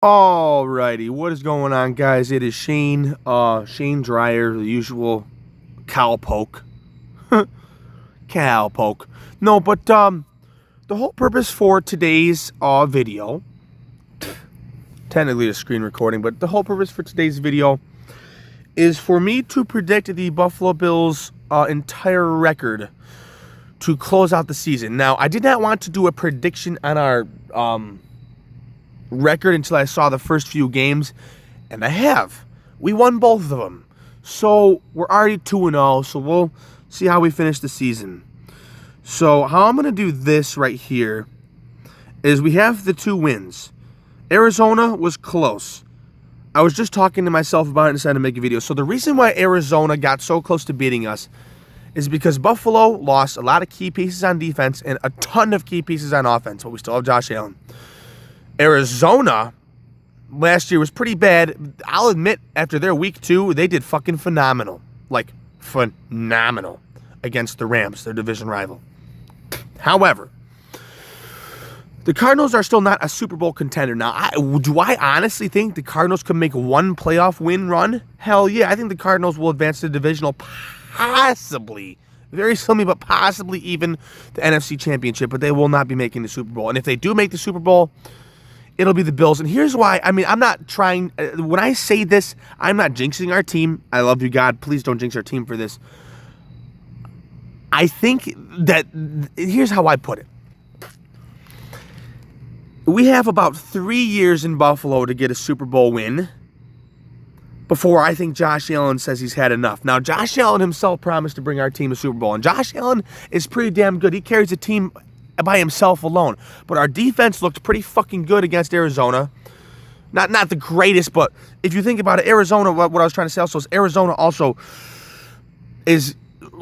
Alrighty, what is going on, guys? It is Shane Dryer, the usual cowpoke. Cowpoke. No, but the whole purpose for today's video, technically a screen recording, but the whole purpose for today's video is for me to predict the Buffalo Bills' entire record to close out the season. Now, I did not want to do a prediction on our record until I saw the first few games, and I have. We won both of them. So we're already 2-0, so we'll see how we finish the season. So how I'm going to do this right here is we have the 2 wins. Arizona was close. I was just talking to myself about it and decided to make a video. So the reason why Arizona got so close to beating us is because Buffalo lost a lot of key pieces on defense and a ton of key pieces on offense, but we still have Josh Allen. Arizona last year was pretty bad. I'll admit, after their week 2, they did fucking phenomenal. Like, phenomenal against the Rams, their division rival. However, the Cardinals are still not a Super Bowl contender. Now, do I honestly think the Cardinals could make one playoff win run? Hell yeah. I think the Cardinals will advance to the divisional, possibly, very slimly, but possibly even the NFC Championship, but they will not be making the Super Bowl. And if they do make the Super Bowl, it'll be the Bills. And here's why. I mean, I'm not trying, when I say this, I'm not jinxing our team. I love you, God. Please don't jinx our team for this. I think that, here's how I put it. We have about 3 years in Buffalo to get a Super Bowl win before I think Josh Allen says he's had enough. Now, Josh Allen himself promised to bring our team a Super Bowl, and Josh Allen is pretty damn good. He carries the team by himself alone. But our defense looked pretty fucking good against Arizona. Not the greatest, but if you think about it, Arizona, what I was trying to say also is Arizona also is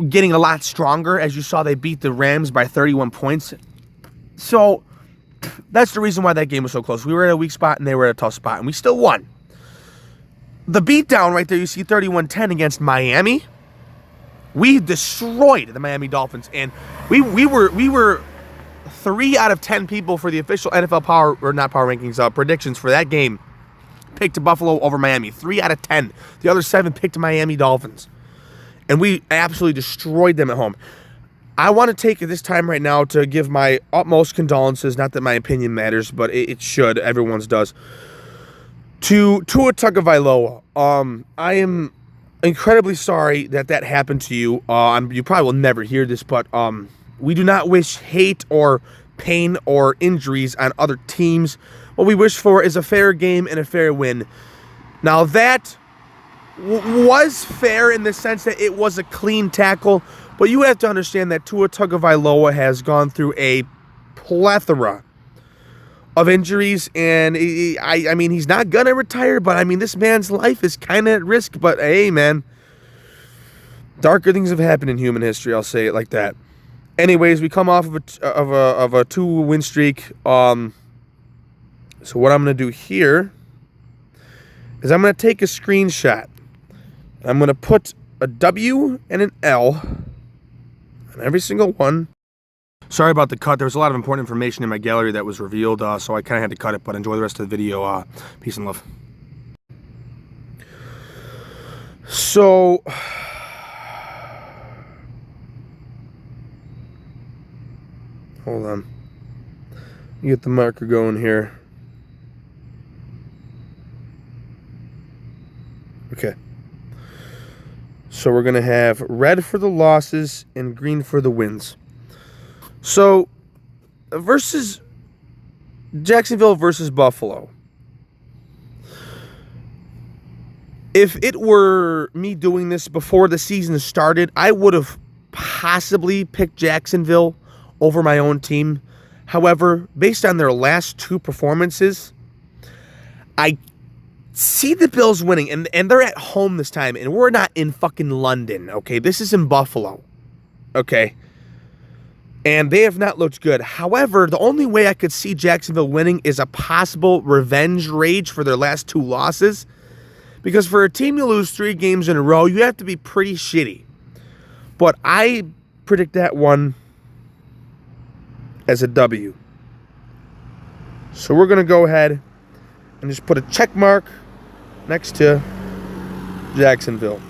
getting a lot stronger. As you saw, they beat the Rams by 31 points. So that's the reason why that game was so close. We were at a weak spot and they were at a tough spot, and we still won. The beatdown right there, you see 31-10 against Miami. We destroyed the Miami Dolphins, and we were 3 out of 10 people for the official NFL power, or not power rankings, predictions for that game picked Buffalo over Miami. 3 out of 10. The other 7 picked Miami Dolphins. And we absolutely destroyed them at home. I want to take this time right now to give my utmost condolences, not that my opinion matters, but it should, everyone's does, to Tua Tagovailoa. I am incredibly sorry that happened to you. You probably will never hear this, but we do not wish hate or pain or injuries on other teams. What we wish for is a fair game and a fair win. Now, that was fair in the sense that it was a clean tackle, but you have to understand that Tua Tagovailoa has gone through a plethora of injuries, and I mean, he's not going to retire, but I mean, this man's life is kind of at risk, but hey, man, darker things have happened in human history, I'll say it like that. Anyways, we come off of a 2-win streak. So what I'm going to do here is I'm going to take a screenshot. I'm going to put a W and an L on every single one. Sorry about the cut. There was a lot of important information in my gallery that was revealed, so I kind of had to cut it, but enjoy the rest of the video. Peace and love. So hold on. Get the marker going here. Okay. So we're going to have red for the losses and green for the wins. So, versus Jacksonville versus Buffalo. If it were me doing this before the season started, I would have possibly picked Jacksonville over my own team. However, based on their last 2 performances, I see the Bills winning, and they're at home this time, and we're not in fucking London, okay? This is in Buffalo, okay? And they have not looked good. However, the only way I could see Jacksonville winning is a possible revenge rage for their last 2 losses, because for a team to lose 3 games in a row, you have to be pretty shitty. But I predict that one as a W. So we're going to go ahead and just put a check mark next to Jacksonville.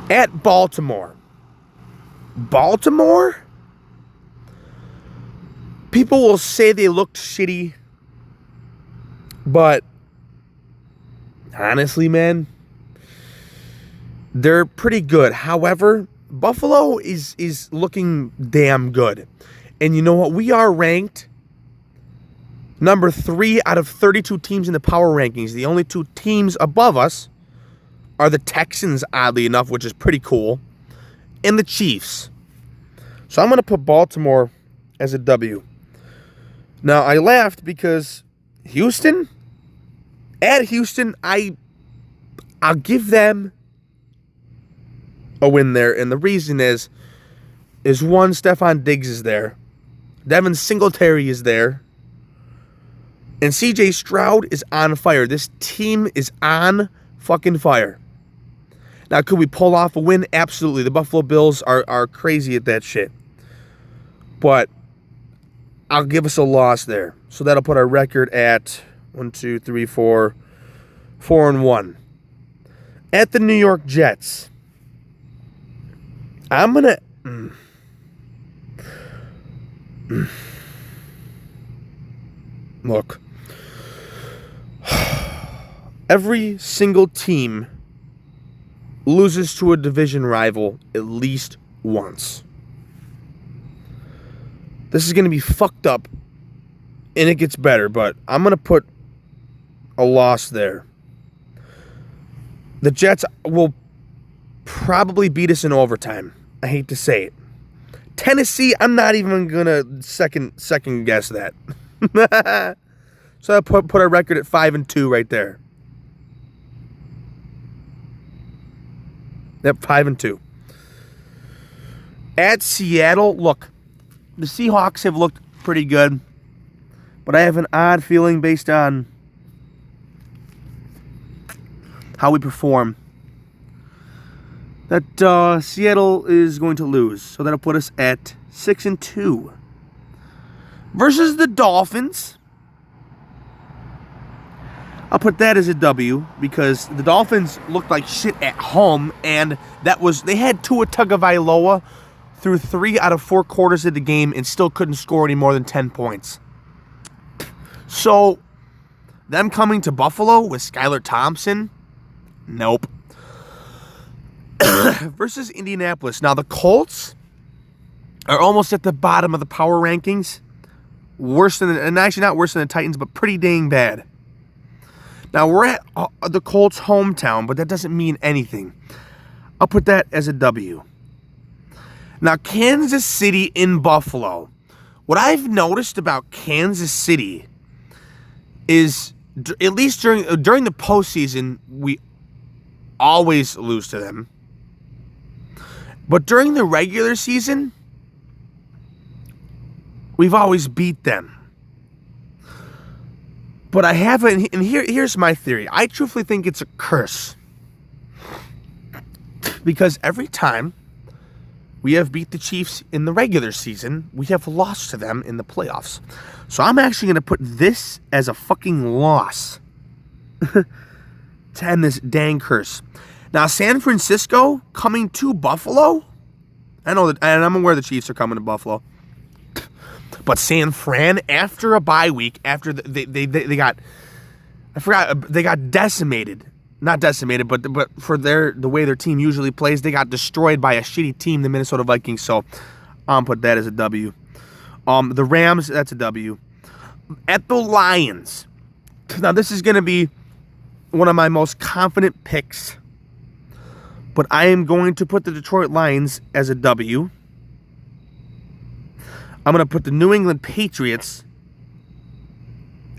At Baltimore. Baltimore? People will say they looked shitty, but honestly, man, they're pretty good. However, Buffalo is looking damn good. And you know what? We are ranked number 3 out of 32 teams in the power rankings. The only 2 teams above us are the Texans, oddly enough, which is pretty cool, and the Chiefs. So I'm going to put Baltimore as a W. Now, I laughed because Houston, at Houston, I'll give them a win there. And the reason is one, Stephon Diggs is there. Devin Singletary is there. And CJ Stroud is on fire. This team is on fucking fire. Now, could we pull off a win? Absolutely. The Buffalo Bills are crazy at that shit. But I'll give us a loss there. So that'll put our record at 4-1. At the New York Jets, I'm going to... Look. Every single team loses to a division rival at least once. This is going to be fucked up, and it gets better, but I'm going to put a loss there. The Jets will probably beat us in overtime. I hate to say it. Tennessee, I'm not even going to second guess that. So I put our record at 5-2 right there. Yep, 5-2. At Seattle, look, the Seahawks have looked pretty good, but I have an odd feeling based on how we perform that Seattle is going to lose. So that'll put us at 6-2. Versus the Dolphins, I'll put that as a W because the Dolphins looked like shit at home, and they had Tua Tagovailoa through 3 out of 4 quarters of the game and still couldn't score any more than 10 points. So, them coming to Buffalo with Skylar Thompson, nope. Versus Indianapolis. Now, the Colts are almost at the bottom of the power rankings. And actually not worse than the Titans, but pretty dang bad. Now, we're at the Colts' hometown, but that doesn't mean anything. I'll put that as a W. Now, Kansas City in Buffalo. What I've noticed about Kansas City is, at least during the postseason, we always lose to them. But during the regular season, we've always beat them. But I haven't, and here's my theory. I truthfully think it's a curse. Because every time we have beat the Chiefs in the regular season, we have lost to them in the playoffs. So I'm actually going to put this as a fucking loss to end this dang curse. Now, San Francisco coming to Buffalo. I know that, and I'm aware the Chiefs are coming to Buffalo. But San Fran, after a bye week, after they got, they got decimated. Not decimated, but for the way their team usually plays, they got destroyed by a shitty team, the Minnesota Vikings. So I'm put that as a W. The Rams, that's a W. At the Lions. Now this is going to be one of my most confident picks, but I am going to put the Detroit Lions as a W. I'm going to put the New England Patriots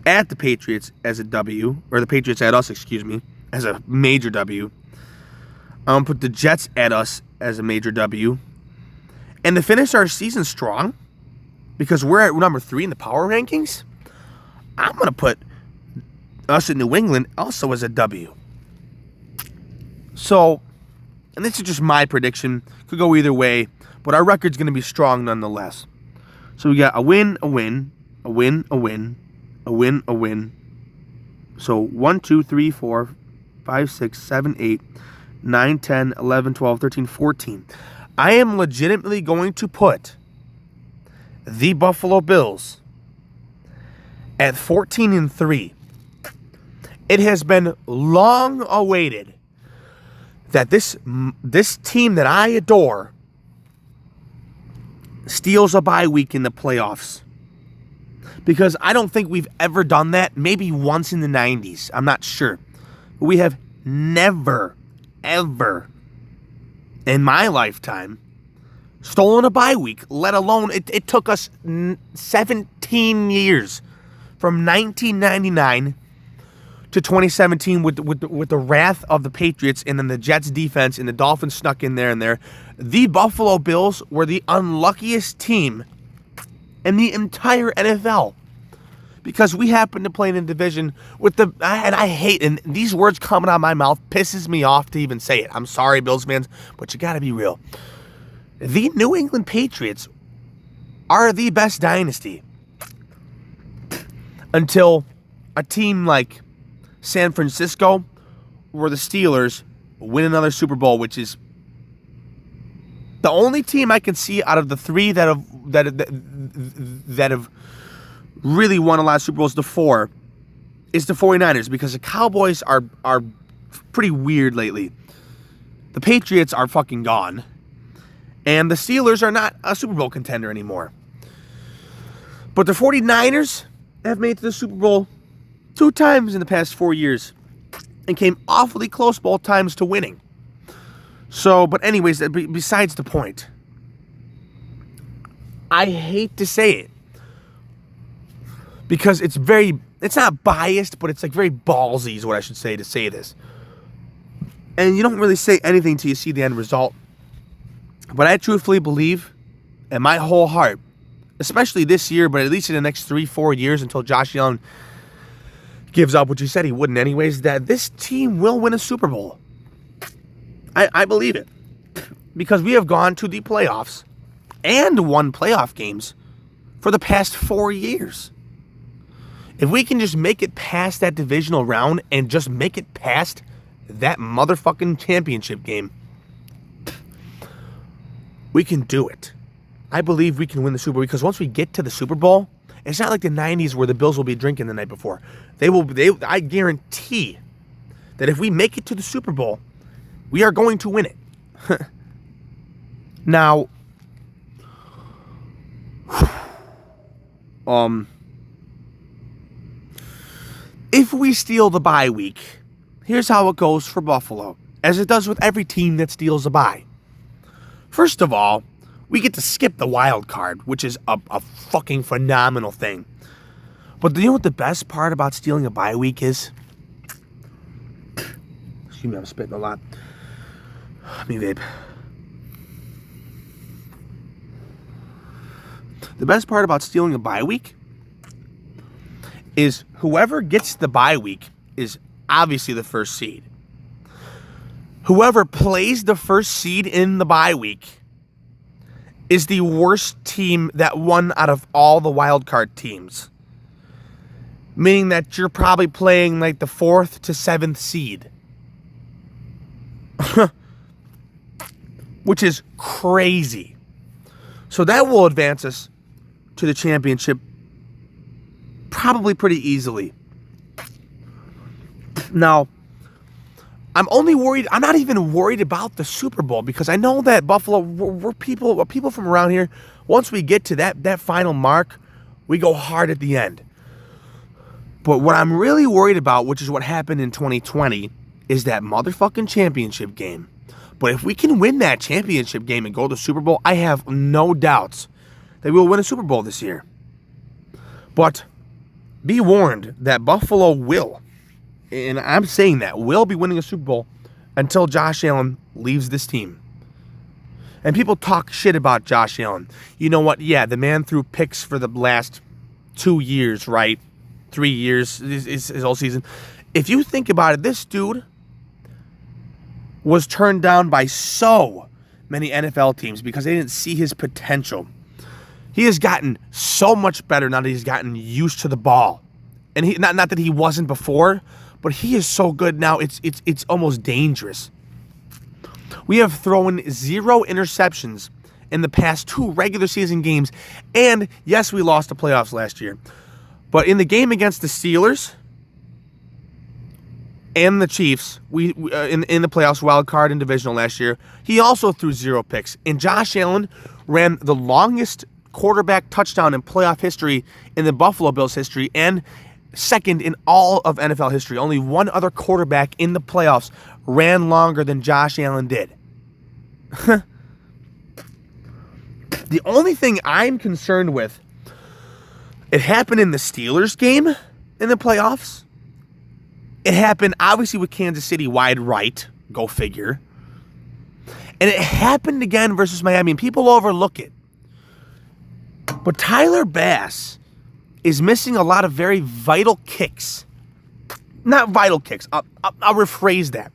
at the Patriots as a W, or the Patriots at us, excuse me, as a major W. I'm going to put the Jets at us as a major W. And to finish our season strong, because we're at number 3 in the power rankings, I'm going to put us in New England also as a W. So, and this is just my prediction. Could go either way, but our record's going to be strong nonetheless. So we got a win, a win, a win, a win, a win, a win, So 1, 2, 3, 4, 5, 6, 7, 8, 9, 10, 11, 12, 13, 14. I am legitimately going to put the Buffalo Bills at 14-3. It has been long awaited that this team that I adore steals a bye week in the playoffs. Because I don't think we've ever done that. Maybe once in the 90s. I'm not sure. But we have never, ever, in my lifetime, stolen a bye week. Let alone, it took us 17 years. From 1999 to 2017 with the wrath of the Patriots and then the Jets defense and the Dolphins snuck in there and there. The Buffalo Bills were the unluckiest team in the entire NFL because we happen to play in a division with and I hate, and these words coming out of my mouth pisses me off to even say it. I'm sorry, Bills fans, but you got to be real. The New England Patriots are the best dynasty until a team like San Francisco or the Steelers win another Super Bowl, which is the only team I can see out of the three that have really won a lot of Super Bowls. The four is the 49ers, because the Cowboys are pretty weird lately. The Patriots are fucking gone, and the Steelers are not a Super Bowl contender anymore. But the 49ers have made it to the Super Bowl 2 times in the past 4 years and came awfully close both times to winning. So, but anyways, besides the point, I hate to say it because it's not biased, but it's like very ballsy is what I should say to say this. And you don't really say anything till you see the end result. But I truthfully believe in my whole heart, especially this year, but at least in the next 3-4 years until Josh Allen gives up, which he said he wouldn't anyways, that this team will win a Super Bowl. I believe it. Because we have gone to the playoffs and won playoff games for the past 4 years. If we can just make it past that divisional round and just make it past that motherfucking championship game, we can do it. I believe we can win the Super Bowl, because once we get to the Super Bowl, it's not like the 90s where the Bills will be drinking the night before. I guarantee that if we make it to the Super Bowl, we are going to win it. Now, if we steal the bye week, here's how it goes for Buffalo, as it does with every team that steals a bye. First of all, we get to skip the wild card, which is a fucking phenomenal thing. But do you know what the best part about stealing a bye week is? Excuse me, I'm spitting a lot. Me vape. The best part about stealing a bye week is whoever gets the bye week is obviously the first seed. Whoever plays the first seed in the bye week is the worst team that won out of all the wild card teams. Meaning that you're probably playing like the 4th to 7th seed. Which is crazy. So that will advance us to the championship probably pretty easily. Now, I'm not even worried about the Super Bowl, because I know that Buffalo, we're people from around here, once we get to that final mark, we go hard at the end. But what I'm really worried about, which is what happened in 2020, is that motherfucking championship game. But if we can win that championship game and go to the Super Bowl, I have no doubts that we will win a Super Bowl this year. But be warned that Buffalo will, and I'm saying that, will be winning a Super Bowl until Josh Allen leaves this team. And people talk shit about Josh Allen. You know what? Yeah, the man threw picks for the last 2 years, right? 3 years, his whole season. If you think about it, this dude was turned down by so many NFL teams because they didn't see his potential. He has gotten so much better now that he's gotten used to the ball And he not that he wasn't before, but he is so good now. It's almost dangerous. We have thrown 0 interceptions in the past 2 regular season games, and yes, we lost the playoffs last year. But in the game against the Steelers and the Chiefs, we in the playoffs, wild card and divisional last year, he also threw 0 picks. And Josh Allen ran the longest quarterback touchdown in playoff history in the Buffalo Bills history, and second in all of NFL history. Only one other quarterback in the playoffs ran longer than Josh Allen did. The only thing I'm concerned with, it happened in the Steelers game in the playoffs. It happened, obviously, with Kansas City wide right. Go figure. And it happened again versus Miami, and people overlook it. But Tyler Bass is missing a lot of very vital kicks. Not vital kicks. I'll rephrase that.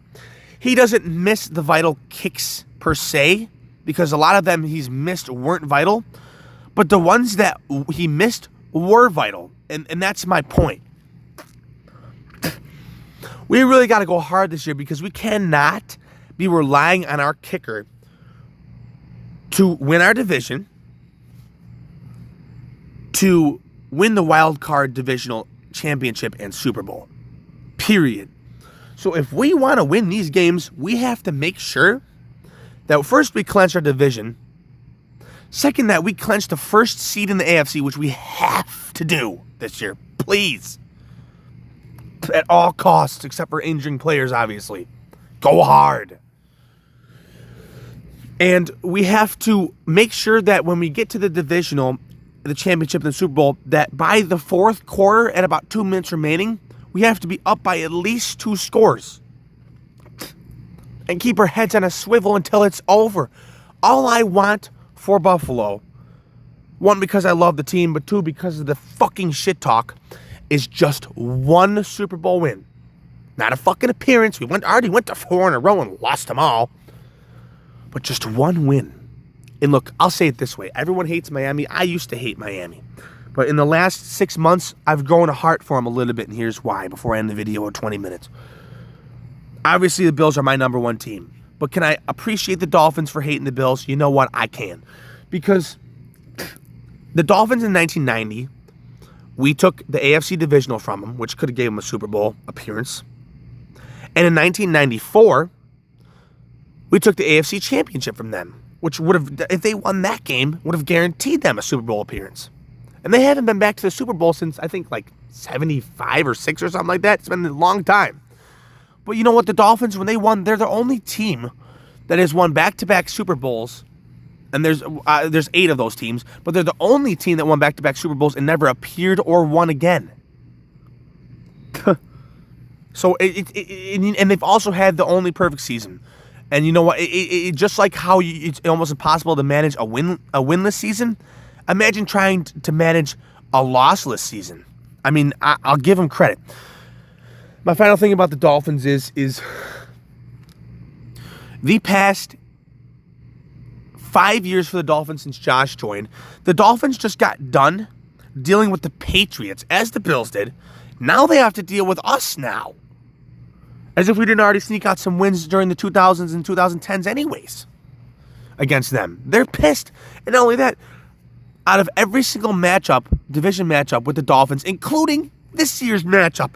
He doesn't miss the vital kicks per se, because a lot of them he's missed weren't vital. But the ones that he missed were vital. And that's my point. We really got to go hard this year, because we cannot be relying on our kicker to win our division, to win the wild card divisional championship and Super Bowl. Period. So if we want to win these games, we have to make sure that first we clinch our division. Second, that we clinch the first seed in the AFC, which we have to do this year. Please. At all costs, except for injuring players, obviously. Go hard. And we have to make sure that when we get to the divisional, the championship and the Super Bowl, that by the 4th quarter, at about 2 minutes remaining, we have to be up by at least 2 scores. And keep our heads on a swivel until it's over. All I want for Buffalo, 1, because I love the team, but 2, because of the fucking shit talk, is just 1 Super Bowl win. Not a fucking appearance. We already went to 4 in a row and lost them all. But just 1 win. And look, I'll say it this way. Everyone hates Miami. I used to hate Miami. But in the last 6 months, I've grown a heart for them a little bit, and here's why, before I end the video in 20 minutes. Obviously, the Bills are my number 1 team. But can I appreciate the Dolphins for hating the Bills? You know what? I can. Because the Dolphins in 1990, we took the AFC divisional from them, which could have gave them a Super Bowl appearance. And in 1994, we took the AFC championship from them, which would have, if they won that game, would have guaranteed them a Super Bowl appearance. And they haven't been back to the Super Bowl since, I think, like 75 or 6 or something like that. It's been a long time. But you know what? The Dolphins, when they won, they're the only team that has won back-to-back Super Bowls. And there's 8 of those teams. But they're the only team that won back-to-back Super Bowls and never appeared or won again. So, and they've also had the only perfect season. And you know what? Just like how it's almost impossible to manage a winless season, imagine trying to manage a lossless season. I mean, I'll give them credit. My final thing about the Dolphins is the past 5 years for the Dolphins since Josh joined, the Dolphins just got done dealing with the Patriots, as the Bills did. Now they have to deal with us now. As if we didn't already sneak out some wins during the 2000s and 2010s anyways against them. They're pissed. And not only that, out of every single division matchup with the Dolphins, including this year's matchup,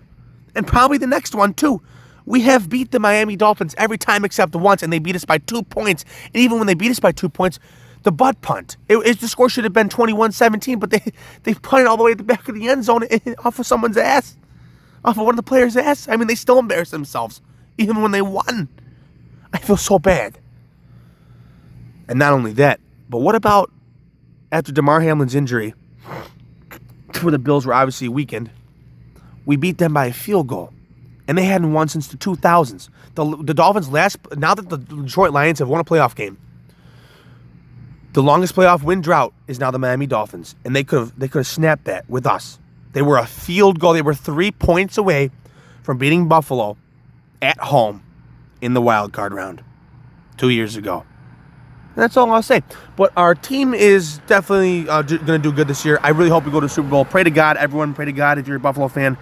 and probably the next one too, we have beat the Miami Dolphins every time except once, and they beat us by 2 points. And even when they beat us by 2 points, the butt punt. The score should have been 21-17, but they punted all the way to the back of the end zone off of someone's ass. Off of one of the players' ass. I mean, they still embarrassed themselves, even when they won. I feel so bad. And not only that, but what about after DeMar Hamlin's injury, where the Bills were obviously weakened, we beat them by a field goal. And they hadn't won since the 2000s. The Dolphins now that the Detroit Lions have won a playoff game, the longest playoff win drought is now the Miami Dolphins. And they could have snapped that with us. They were a field goal. They were 3 points away from beating Buffalo at home in the wild card round 2 years ago. that's all I'll say. But our team is definitely going to do good this year. I really hope we go to the Super Bowl. Pray to God, everyone. Pray to God if you're a Buffalo fan